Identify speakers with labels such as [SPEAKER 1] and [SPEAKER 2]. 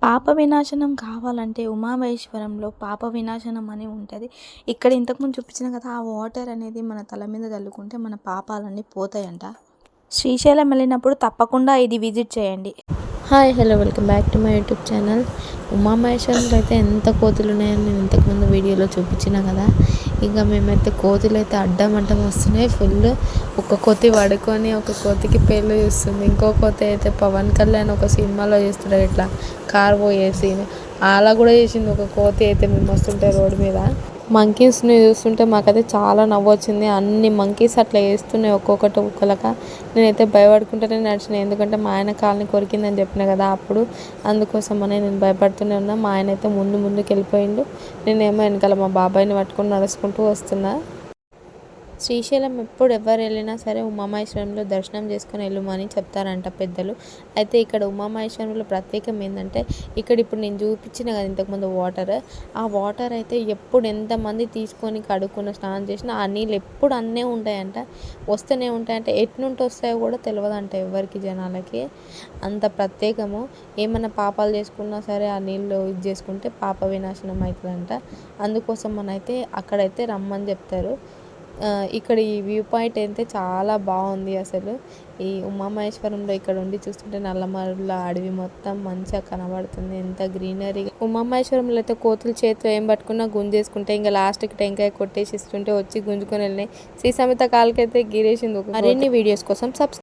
[SPEAKER 1] పాప వినాశనం కావాలంటే ఉమామహేశ్వరంలో పాప వినాశనం అని ఉంటుంది. ఇక్కడ ఇంతకుముందు చూపించిన కదా, ఆ వాటర్ అనేది మన తల మీద చల్లుకుంటే మన పాపాలన్నీ పోతాయంట. శ్రీశైలం వెళ్ళినప్పుడు తప్పకుండా ఇది విజిట్ చేయండి.
[SPEAKER 2] Hi hello welcome back to my YouTube channel. ఉమామహేశ్వరంలో అయితే ఎంత కోతులు ఉన్నాయని నేను ఇంతకుముందు వీడియోలో చూపించిన కదా. ఇంకా మేమైతే కోతులు అయితే అడ్డం వస్తున్నాయి ఫుల్. ఒక కోతి పడుకొని ఒక కోతికి పేర్లు చూస్తుంది, ఇంకో కోతి అయితే పవన్ కళ్యాణ్ ఒక సినిమాలో చేస్తున్నాడు ఇట్లా కార్ పోయే సీన్ అలా కూడా చేసింది ఒక కోతి అయితే. మేము వస్తుంటే రోడ్డు మీద మంకీస్ని చూస్తుంటే మాకైతే చాలా నవ్వు వచ్చింది. అన్ని మంకీస్ అట్లా వేస్తున్నాయి ఒక్కొక్కటి ఒక్కొక్కలక. నేనైతే భయపడుకుంటూనే నడిచిన, ఎందుకంటే మా ఆయన కాలుని కొరికిందని చెప్పిన కదా అప్పుడు, అందుకోసం అని నేను భయపడుతూనే ఉన్నా. మా ఆయన అయితే ముందుకు వెళ్ళిపోయిండు, నేనేమో వెనకాల మా బాబాయ్ని పట్టుకొని నడుచుకుంటూ వస్తున్నా. శ్రీశైలం ఎప్పుడు ఎవరు వెళ్ళినా సరే ఉమామహేశ్వరంలో దర్శనం చేసుకొని వెళ్ళమని చెప్తారంట పెద్దలు. అయితే ఇక్కడ ఉమామహేశ్వరంలో ప్రత్యేకం ఏంటంటే, ఇక్కడ ఇప్పుడు నేను చూపించిన కదా ఇంతకుముందు వాటర్, ఆ వాటర్ అయితే ఎప్పుడు ఎంతమంది తీసుకొని కడుక్కున్న స్నానం చేసినా ఆ నీళ్ళు ఎప్పుడు అన్నే ఉంటాయంట, వస్తూనే ఉంటాయంట. ఎట్నుంటి వస్తాయో కూడా తెలియదంట ఎవరికి, జనాలకి. అంత ప్రత్యేకము. ఏమన్నా పాపాలు చేసుకున్నా సరే ఆ నీళ్ళు ఇది చేసుకుంటే పాప వినాశనం అవుతుందంట. అందుకోసం మనైతే అక్కడైతే రమ్మని చెప్తారు. ఇక్కడ ఈ వ్యూ పాయింట్ అయితే చాలా బాగుంది అసలు. ఈ ఉమామహేశ్వరంలో ఇక్కడ ఉండి చూస్తుంటే నల్లమల్ల అడవి మొత్తం మంచిగా కనబడుతుంది, ఎంత గ్రీనరీ. ఉమామహేశ్వరంలో అయితే కోతులు చేతిలో ఏం పట్టుకున్నా గుంజేసుకుంటే, ఇంకా లాస్ట్కి టెంకాయ కొట్టేసి ఇస్తుంటే వచ్చి గుంజుకొని వెళ్ళినాయి. శ్రీ సమేత కాలకైతే గిరేసింది. మరిన్ని వీడియోస్ కోసం